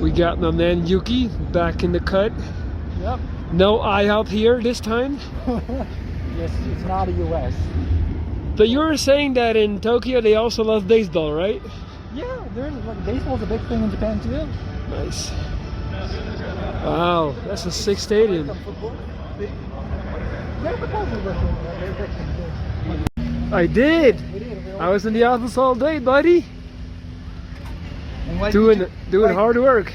We got my man Yuki back in the cut. Yep. No IHOP here this time. Yes, it's not the US. But you were saying that in Tokyo they also love baseball, right? Yeah, baseball's a big thing in Japan too. Nice. Wow, that's a sick stadium. I did. I was in the office all day, buddy. Doing hard work.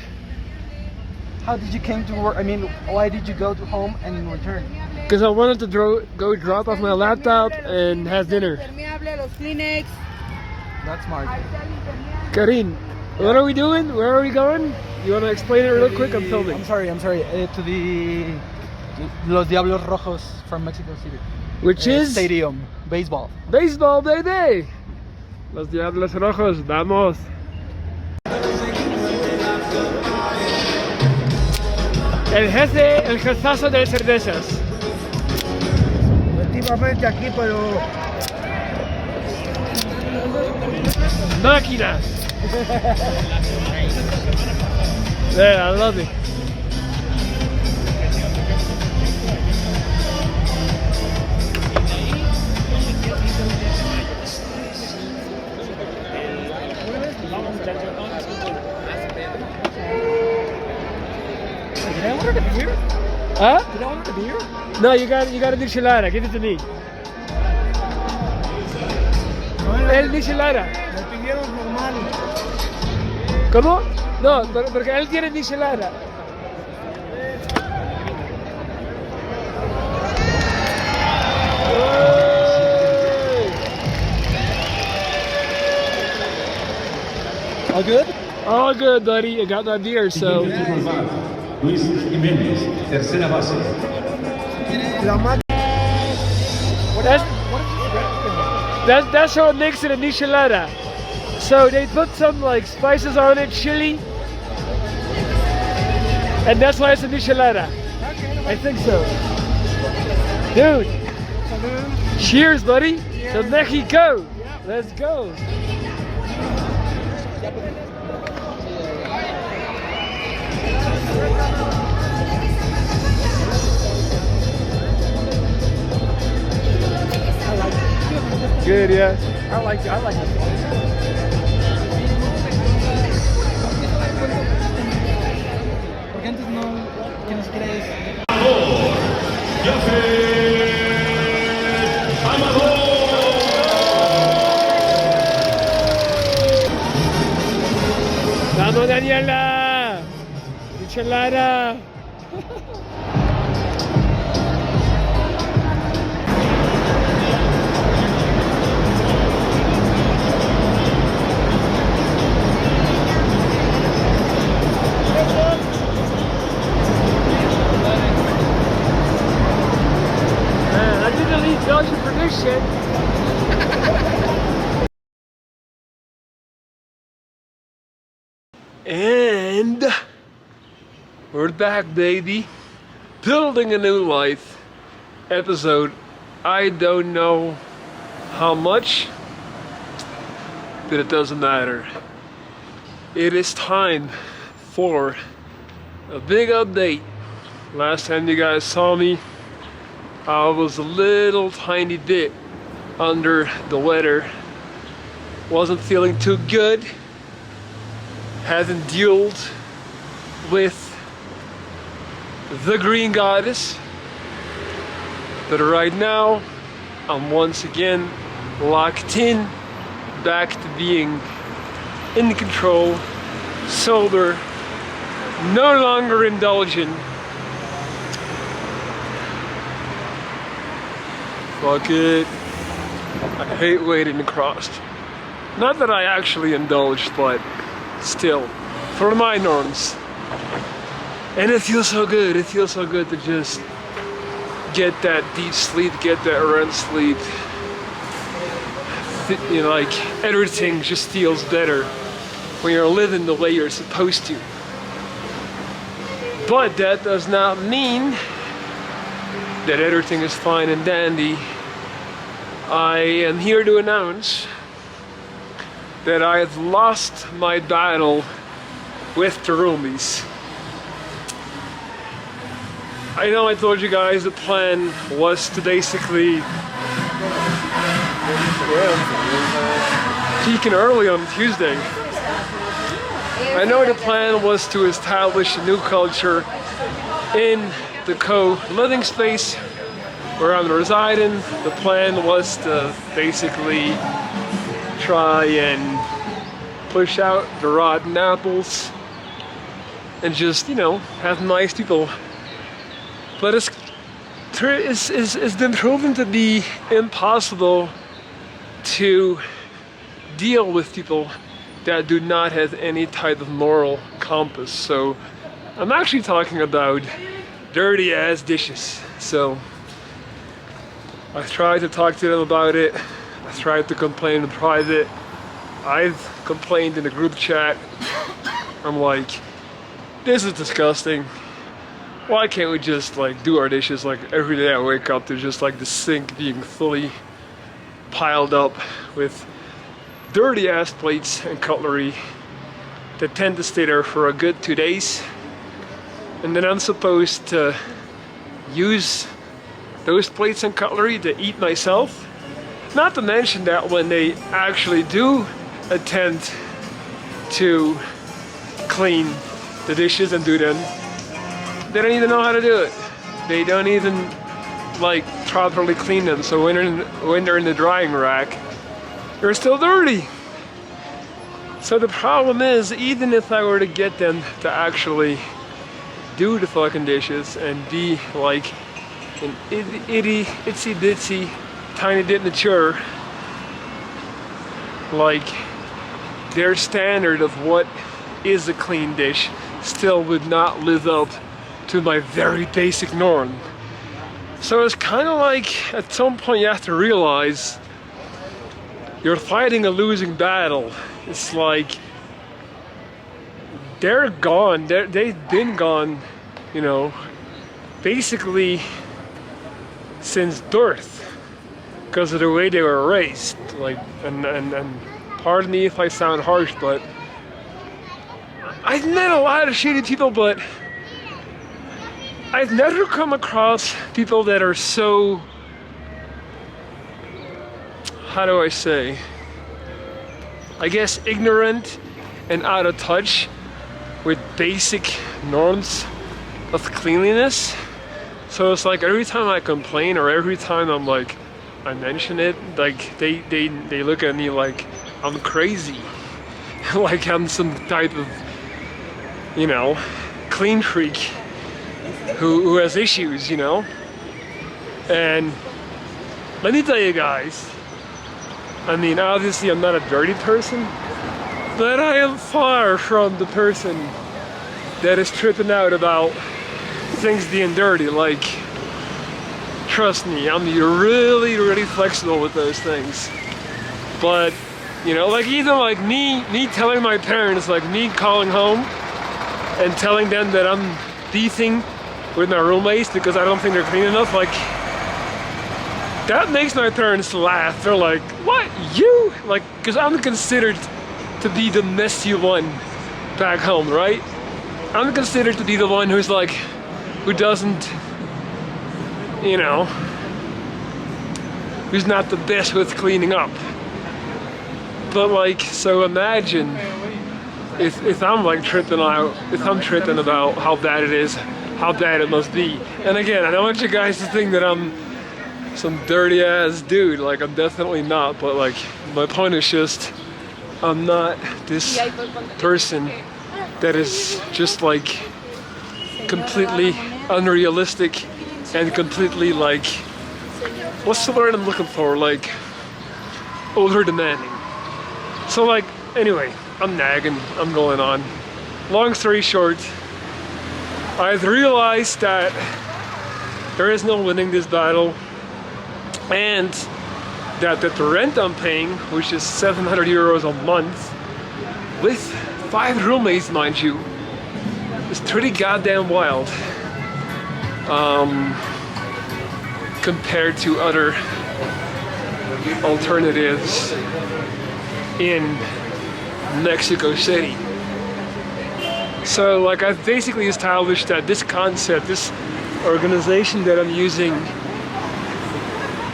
How did you came to work? I mean, why did you go to home and return? Because I wanted to go drop off my laptop and have dinner. That's smart. Karin, what are we doing? Where are we going? You want to explain it real quick? I'm filming. I'm sorry. To the Los Diablos Rojos from Mexico City. Which is? Stadium. Baseball. Baseball, baby! Los Diablos Rojos, vamos! El jefazo de cervezas. Últimamente aquí, pero... Máquina! Yeah, I love it. Did I order the beer? Huh? Did I order the beer? No, you got a michelada. Give it to me. El michelada. Me pidieron normal. ¿Cómo? No, porque él tiene michelada. All good? All good, buddy. I got my beer, so. Luis Jiménez, tercera base. That's how it makes it a michelada. So they put some like spices on it, chili, and that's why it's a michelada. I think so. Dude, cheers, buddy, to Mexico. Let's go. Good, yeah. I like it. Porque antes no, que ni siquiera es. Vamos, Daniela. Michelada. Belgian for this shit. And we're back, baby. Building a new life. Episode, I don't know how much, but it doesn't matter. It is time for a big update. Last time you guys saw me, I was a little tiny bit under the weather. Wasn't feeling too good. Hadn't dealt with the Green Goddess. But right now, I'm once again locked in, back to being in control, sober, no longer indulgent. Fuck it. I hate waiting across. Not that I actually indulged, but still, for my norms. And it feels so good. It feels so good to just get that deep sleep, get that REM sleep. You know, like everything just feels better when you're living the way you're supposed to. But that does not mean that everything is fine and dandy. I am here to announce that I have lost my battle with the roomies. I know I told you guys the plan was to basically peaking early on Tuesday. I know the plan was to establish a new culture in the co-living space where I'm residing. The plan was to basically try and push out the rotten apples and just, you know, have nice people. But it's been proven to be impossible to deal with people that do not have any type of moral compass. So I'm actually talking about dirty ass dishes. So I tried to talk to them about it. I tried to complain in private. I've complained in the group chat. I'm like, this is disgusting. Why can't we just like do our dishes like every day I wake up to just like the sink being fully piled up with dirty ass plates and cutlery that tend to stay there for a good 2 days, and then I'm supposed to use those plates and cutlery to eat myself. Not to mention that when they actually do attempt to clean the dishes and do them, they don't even know how to do it. They don't even like properly clean them. So when they're in the drying rack, they're still dirty. So the problem is, even if I were to get them to actually do the fucking dishes and be like an itsy bitsy tiny bit mature, like their standard of what is a clean dish still would not live up to my very basic norm. So it's kind of like at some point you have to realize you're fighting a losing battle. It's like they're gone. They've been gone, you know, basically since birth because of the way they were raised. Like, and pardon me if I sound harsh, but I've met a lot of shitty people, but I've never come across people that are so, how do I say, I guess ignorant and out of touch with basic norms of cleanliness. So it's like every time I complain or every time I'm like, I mention it, like they look at me like I'm crazy. Like I'm some type of, you know, clean freak who has issues, you know? And let me tell you guys, I mean, obviously I'm not a dirty person, but I am far from the person that is tripping out about things being dirty. Like, trust me, I'm really flexible with those things. But, you know, like even like me telling my parents, like me calling home and telling them that I'm beefing with my roommates because I don't think they're clean enough, like, that makes my parents laugh. They're like, what, you? Like, because I'm considered to be the messy one back home, right? I'm considered to be the one who's like, who doesn't, you know, who's not the best with cleaning up. But like, so imagine if I'm like tripping out, if I'm tripping about how bad it is, how bad it must be. And again, I don't want you guys to think that I'm some dirty ass dude, like I'm definitely not, but like my point is just, I'm not this person that is just like completely unrealistic and completely like, what's the word I'm looking for, like over demanding. So like, anyway, I'm nagging, I'm going on. Long story short, I've realized that there is no winning this battle, and that the rent I'm paying, which is 700 euros a month, with 5 roommates, mind you, is pretty goddamn wild. Compared to other alternatives in Mexico City. So like I've basically established that this concept, this organization that I'm using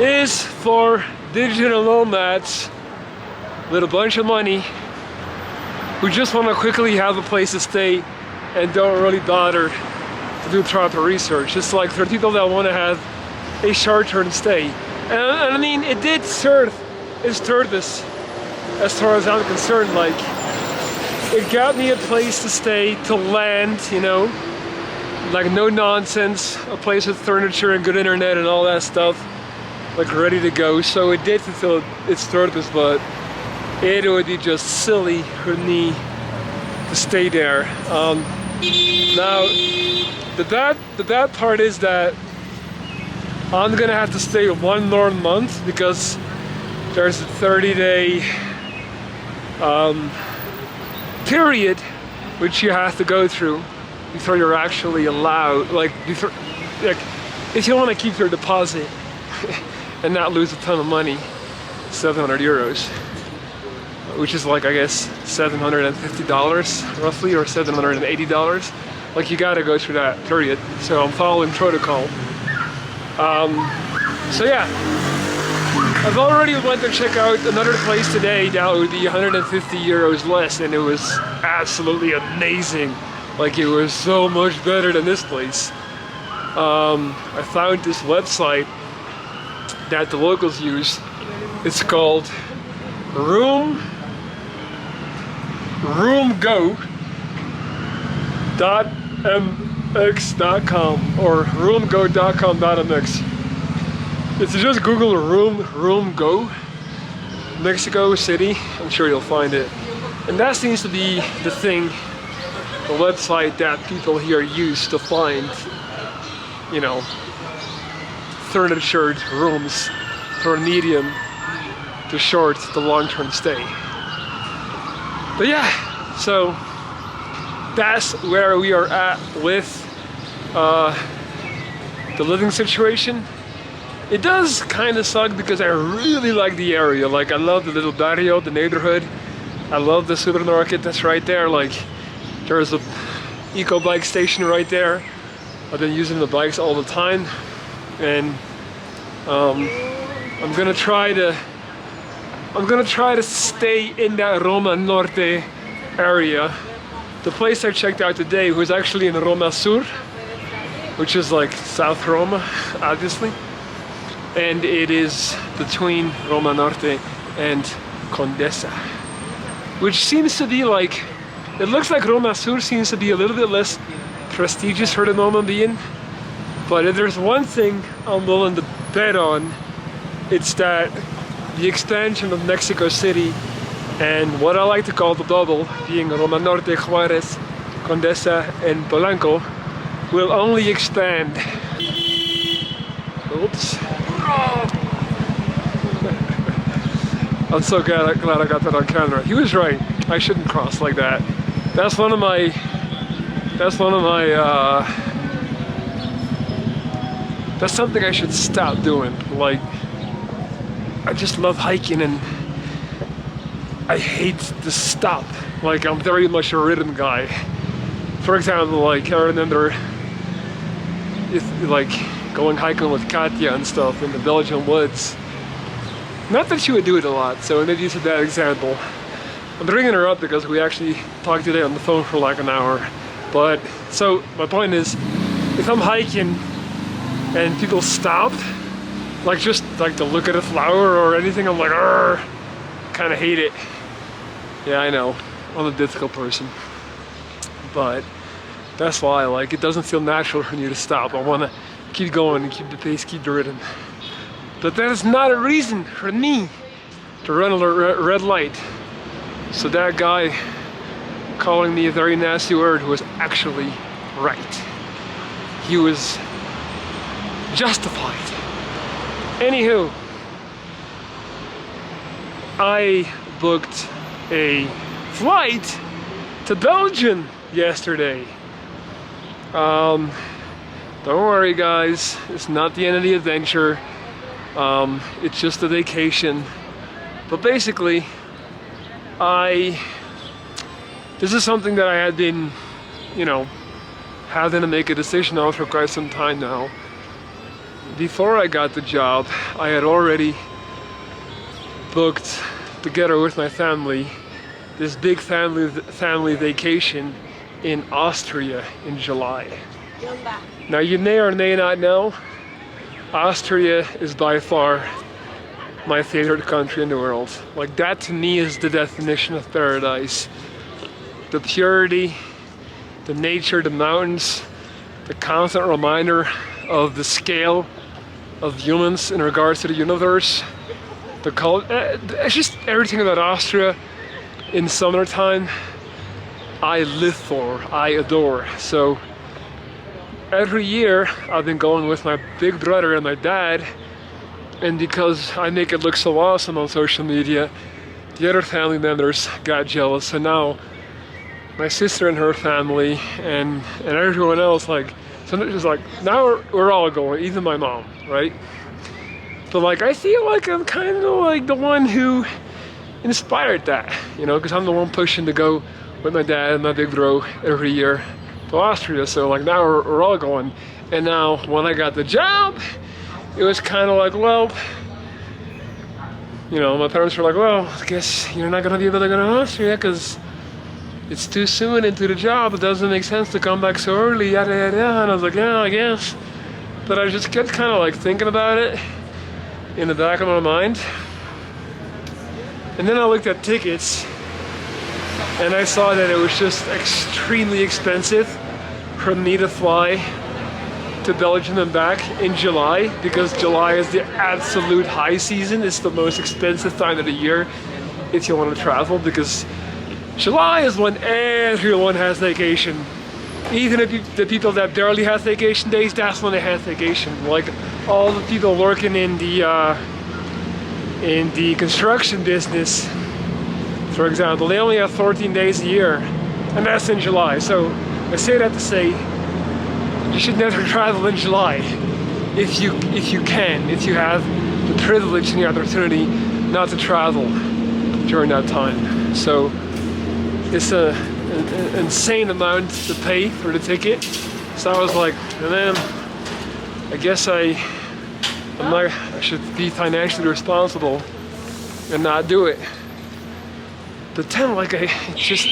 is for digital nomads with a bunch of money who just want to quickly have a place to stay and don't really bother to do proper research. It's like for people that want to have a short-term stay. And I mean, it did serve its purpose as far as I'm concerned. Like, it got me a place to stay, to land, you know, like no nonsense, a place with furniture and good internet and all that stuff, like ready to go. So it did fulfill its purpose, but it would be just silly for me to stay there. Now, the bad part is that I'm gonna have to stay 1 more month because there's a 30-day period which you have to go through before you're actually allowed, like if you want to keep your deposit and not lose a ton of money, 700 euros, which is like, I guess, $750 roughly, or $780. Like, you gotta go through that period. So I'm following protocol. So yeah, I've already went to check out another place today that would be 150 euros less, and it was absolutely amazing. Like, it was so much better than this place. I found this website that the locals use. It's called roomgo.mx, .com or roomgo.com.mx. If you just Google roomgo Mexico City, I'm sure you'll find it. And that seems to be the thing, the website that people here use to find, you know, furnitured rooms for medium to short to long-term stay. But yeah, so that's where we are at with the living situation. It does kind of suck because I really like the area. Like, I love the little barrio, the neighborhood. I love the supermarket that's right there. Like, there's a eco bike station right there. I've been using the bikes all the time, and I'm gonna try to stay in that Roma Norte area. The place I checked out today was actually in Roma Sur, which is like South Roma, obviously. And it is between Roma Norte and Condesa, which seems to be like, it looks like Roma Sur seems to be a little bit less prestigious for the moment being. But if there's one thing I'm willing to bet on, it's that the expansion of Mexico City and what I like to call the bubble, being Roma Norte, Juarez, Condesa, and Polanco, will only expand. Oops. I'm so glad I got that on camera. He was right. I shouldn't cross like that. That's one of my that's something I should stop doing. Like, I just love hiking and I hate to stop. Like, I'm very much a rhythm guy. For example, like, I remember like going hiking with Katya and stuff in the Belgian woods. Not that she would do it a lot, so maybe it's a bad example. I'm bringing her up because we actually talked today on the phone for like an hour. But, so, my point is, if I'm hiking and people stop, like just like to look at a flower or anything, I'm like, kind of hate it. Yeah, I know, I'm a difficult person. But that's why, like, it doesn't feel natural for me to stop. I want to keep going and keep the pace, keep the rhythm. But that is not a reason for me to run a red light. So that guy calling me a very nasty word was actually right. He was justified. Anywho, I booked a flight to Belgium yesterday. Don't worry guys, it's not the end of the adventure. It's just a vacation. But basically, this is something that I had been you know, having to make a decision on for quite some time now. Before I got the job, I had already booked, together with my family, this big family vacation in Austria in July. Now, you may or may not know, Austria is by far my favorite country in the world. Like, that to me is the definition of paradise. The purity, the nature, the mountains, the constant reminder of the scale of humans in regards to the universe, the culture, it's just everything about Austria in summertime I live for, I adore. So every year I've been going with my big brother and my dad, and because I make it look so awesome on social media, the other family members got jealous, and now my sister and her family and everyone else, like, so it's like, now we're all going, even my mom, right? But like, I feel like I'm kind of like the one who inspired that, you know, because I'm the one pushing to go with my dad and my big bro every year to Austria. So like, now we're all going. And now when I got the job, it was kind of like, well, you know, my parents were like, well, I guess you're not gonna be able to go to Austria because it's too soon into the job. It doesn't make sense to come back so early, yada yada yada. And I was like, yeah, I guess. But I just kept kind of like thinking about it in the back of my mind. And then I looked at tickets and I saw that it was just extremely expensive for me to fly to Belgium and back in July, because July is the absolute high season. It's the most expensive time of the year if you want to travel, because July is when everyone has vacation. Even if the people that barely have vacation days, that's when they have vacation. Like all the people working in the construction business, for example, they only have 14 days a year, and that's in July. So I say that to say, you should never travel in July if you can, if you have the privilege and the opportunity not to travel during that time. So it's an insane amount to pay for the ticket. So I was like, man, I guess I should be financially responsible and not do it. But then, like, it just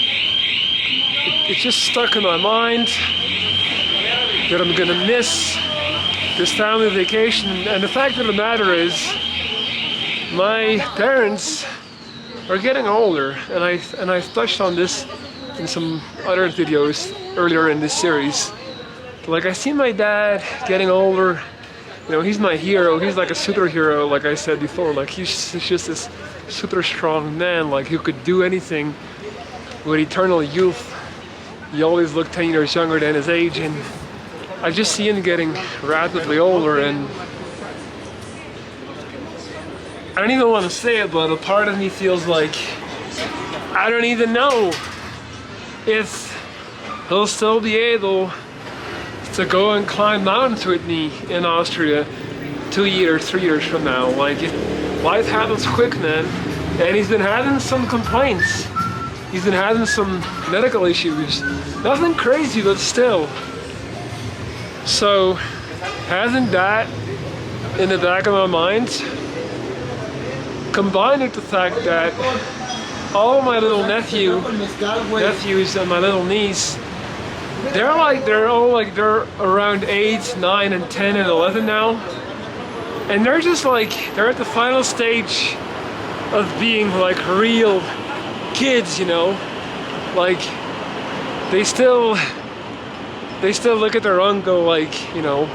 stuck in my mind that I'm gonna miss this family vacation. And the fact of the matter is, my parents are getting older, and I've touched on this in some other videos earlier in this series. But like, I see my dad getting older. You know, he's my hero. He's like a superhero, like I said before. Like, he's just this super strong man, like, who could do anything with eternal youth. He always looked 10 years younger than his age, and I just see him getting rapidly older, and I don't even want to say it, but a part of me feels like I don't even know if he'll still be able to go and climb mountains with me in Austria 2 years, 3 years from now. Like, life happens quick, man. And he's been having some complaints. He's been having some medical issues. Nothing crazy, but still. So, having that in the back of my mind, combined with the fact that all my little nephews and my little niece, they're around 8, 9, and 10 and 11 now. And they're just like, they're at the final stage of being like real kids, you know? Like, they still look at their uncle like, you know,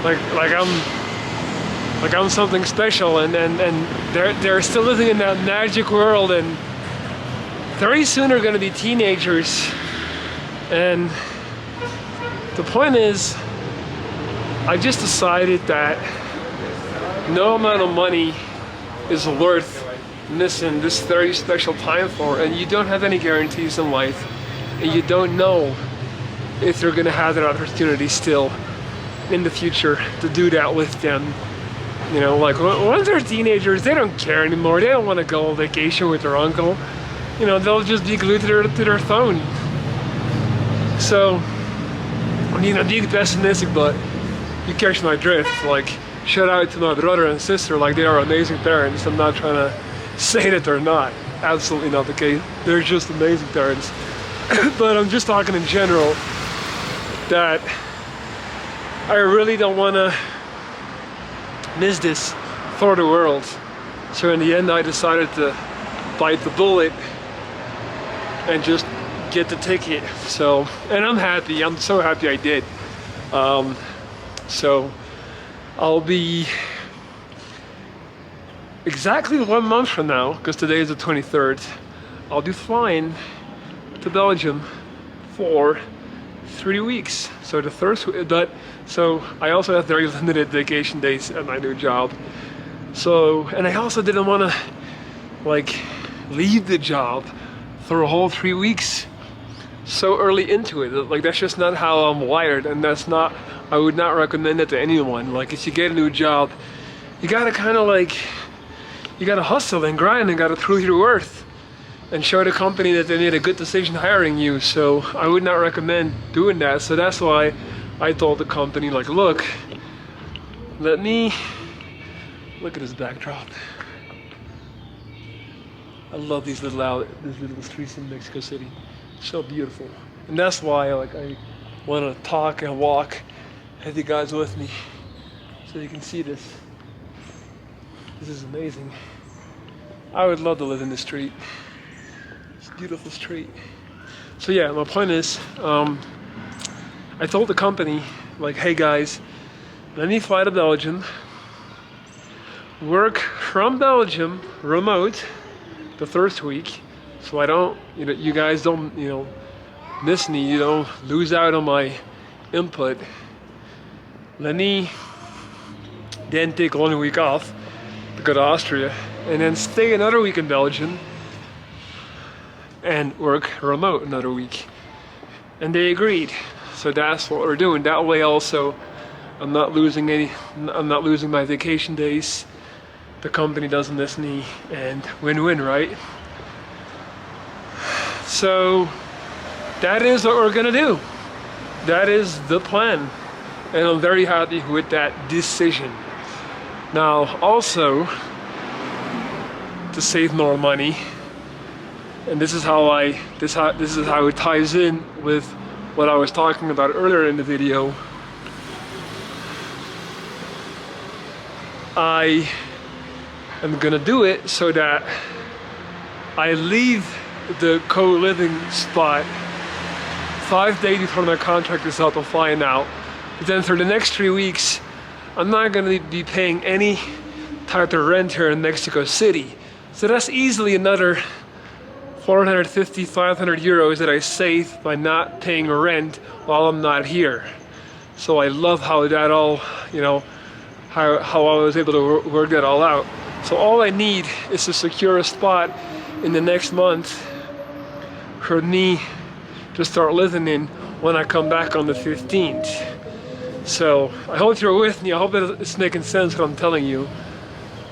like I'm something special, and they're still living in that magic world, and very soon they're gonna be teenagers. And the point is, I just decided that no amount of money is worth missing this very special time for, and you don't have any guarantees in life, and you don't know if you're gonna have that opportunity still in the future to do that with them. You know, like, once they're teenagers, they don't care anymore. They don't want to go on vacation with their uncle. You know, they'll just be glued to their phone. So, I mean, I'm being pessimistic, but you catch my drift. Like, shout out to my brother and sister, like they are amazing parents. I'm not trying to say that they're not. Absolutely not the case. They're just amazing parents. But I'm just talking in general that I really don't want to miss this for the world. So in the end, I decided to bite the bullet and just get the ticket. So, and I'm happy. I'm so happy I did. So I'll be exactly 1 month from now, because today is the 23rd, I'll be flying to Belgium for 3 weeks. So the first, so I also have very limited vacation days at my new job. So, and I also didn't want to like leave the job for a whole 3 weeks so early into it. Like, that's just not how I'm wired, and that's not, I would not recommend it to anyone. Like, if you get a new job, you gotta kind of like, you gotta hustle and grind and gotta prove your worth and show the company that they made a good decision hiring you. So I would not recommend doing that. So that's why I told the company, like, look, let me, look at this backdrop. I love these little streets in Mexico City. So beautiful. And that's why I want to talk and walk, have you guys with me so you can see this. This is amazing. I would love to live in this street. It's a beautiful street. So yeah, my point is, I told the company, like, hey guys, let me fly to Belgium, work from Belgium remote the first week, so I don't, you guys don't, miss me, you don't lose out on my input. Let me then take 1 week off to go to Austria, and then stay another week in Belgium and work remote another week. And they agreed. So that's what we're doing. That way also, I'm not losing my vacation days. The company doesn't miss me, and win-win, right? So that is what we're gonna do. That is the plan, and I'm very happy with that decision. Now, also, to save more money, and this is how this is how it ties in with what I was talking about earlier in the video. I am gonna do it so that I leave the co-living spot 5 days before my contract is up. I'm flying out. But then for the next 3 weeks, I'm not gonna be paying any type of rent here in Mexico City. So that's easily another 450, 500 euros that I save by not paying rent while I'm not here. So I love how that all, how I was able to work that all out. So all I need is to secure a spot in the next month for me to start living in when I come back on the 15th. So I hope you're with me. I hope that it's making sense what I'm telling you.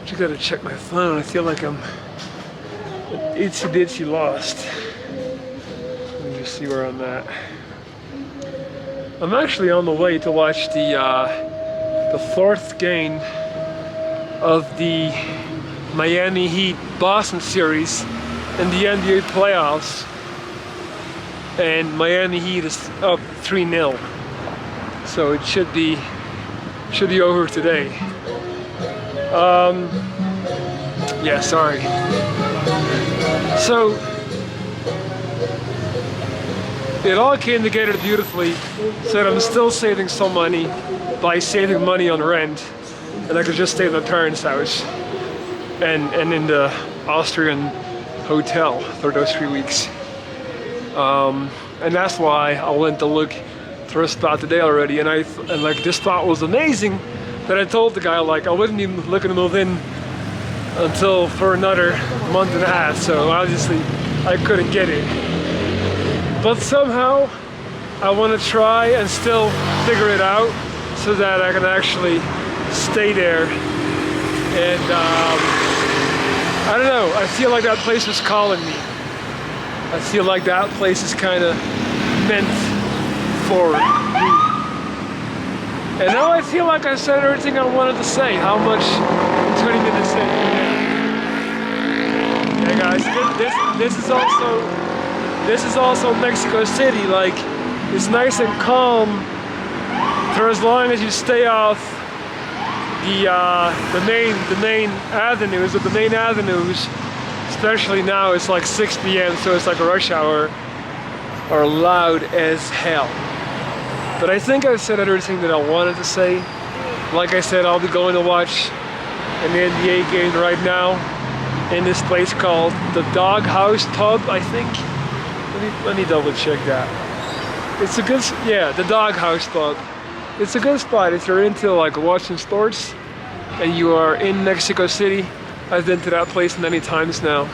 I just gotta check my phone. I feel like I'm itsy bitsy lost. Let me just see where I'm at. I'm actually on the way to watch the fourth game of the Miami Heat Boston series in the NBA playoffs, and Miami Heat is up 3-0. So it should be over today. Yeah, sorry. So it all came together beautifully, so that I'm still saving some money by saving money on rent, and I could just stay at my parents' house and in the Austrian hotel for those 3 weeks. And that's why I went to look for a spot today already, and like, this spot was amazing that I told the guy, like, I wouldn't be looking to move in until for another month and a half, so obviously I couldn't get it. But somehow I want to try and still figure it out so that I can actually stay there. And I don't know, I feel like that place was calling me. I feel like that place is kind of meant for me. And now I feel like I said everything I wanted to say. How much? 20 minutes in. Yeah, guys, this is also Mexico City. Like, it's nice and calm for as long as you stay off the main avenues. Especially now, it's like 6 p.m. so it's like a rush hour, are loud as hell. But I think I've said everything that I wanted to say. Like I said, I'll be going to watch an NBA game right now in this place called the Doghouse Pub, I think. Let me double check that. It's a good, yeah, the Doghouse Pub. It's a good spot if you're into like watching sports and you are in Mexico City. I've been to that place many times now,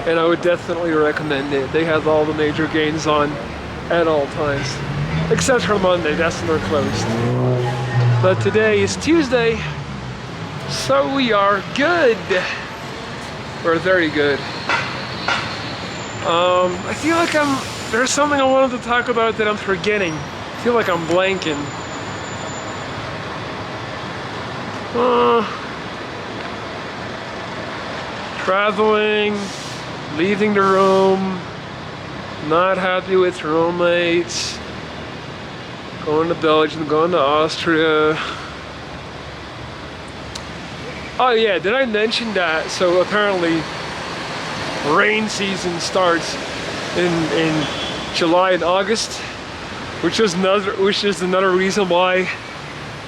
and I would definitely recommend it. They have all the major games on at all times, except for Monday, that's when they're closed. But today is Tuesday, so we are good. We're very good. I feel like there's something I wanted to talk about that I'm forgetting. I feel like I'm blanking. Traveling, leaving the room, not happy with roommates, going to Belgium, going to Austria. Oh yeah, did I mention that? So apparently rain season starts in July and August, which is another reason why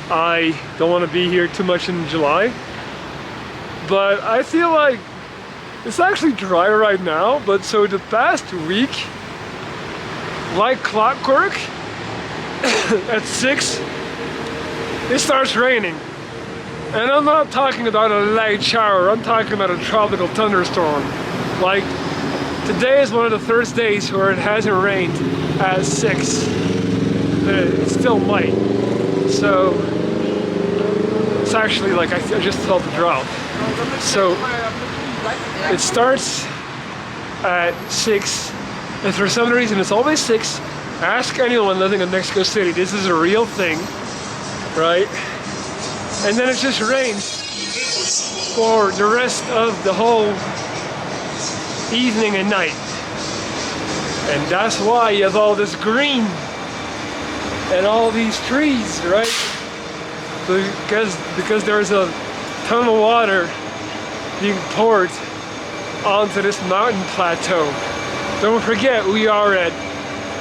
I don't want to be here too much in July. But I feel like it's actually dry right now, but so the past week, like clockwork, at 6, it starts raining. And I'm not talking about a light shower, I'm talking about a tropical thunderstorm. Like, today is one of the first days where it hasn't rained at 6. But it still might. So, it's actually like, I just felt the drought. So, it starts at 6, and for some reason it's always 6. Ask anyone living in Mexico City, this is a real thing, right? And then it just rains for the rest of the whole evening and night. And that's why you have all this green and all these trees, right? Because there's a ton of water being poured onto this mountain plateau. Don't forget, we are at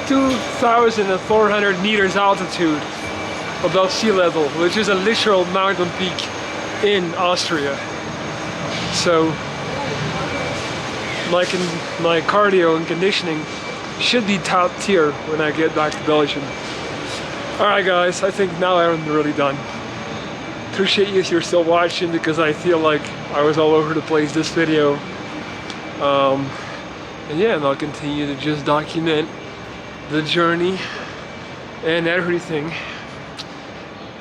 2,400 meters altitude above sea level, which is a literal mountain peak in Austria. So my cardio and conditioning should be top tier when I get back to Belgium. Alright guys, I think now I'm really done. Appreciate you if you're still watching, because I feel like I was all over the place this video. And yeah, and I'll continue to just document the journey and everything.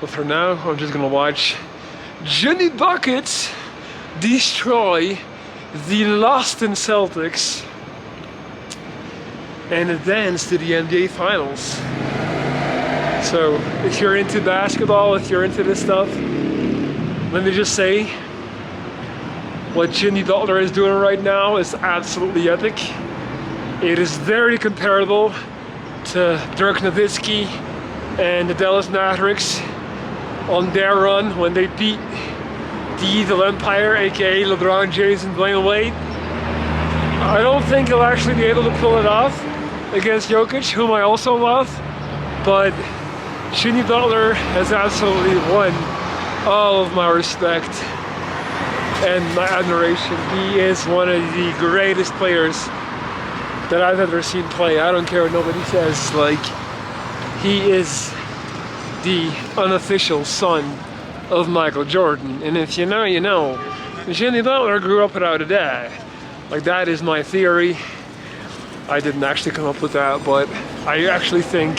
But for now, I'm just gonna watch Jimmy Buckets destroy the Boston Celtics and advance to the NBA Finals. So if you're into basketball, if you're into this stuff, let me just say, what Jimmy Butler is doing right now is absolutely epic. It is very comparable to Dirk Nowitzki and the Dallas Mavericks on their run when they beat the Evil Empire, aka LeBron James and Dwayne Wade. I don't think he'll actually be able to pull it off against Jokic, whom I also love, but Jimmy Butler has absolutely won all of my respect and my admiration. He is one of the greatest players that I've ever seen play. I don't care what nobody says. Like, he is the unofficial son of Michael Jordan. And if you know, you know. Jimmy Butler grew up without a dad. Like, that is my theory. I didn't actually come up with that, but I actually think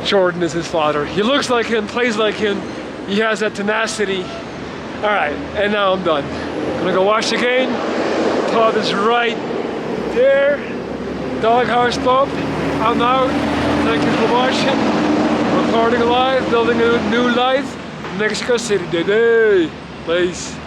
Jordan is his father. He looks like him, plays like him. He has that tenacity. All right, and now I'm done. I'm gonna go watch the game. Pub is right there. Doghouse Pub. I'm out. Thank you for watching. Recording live, building a new life. Mexico City today. Peace.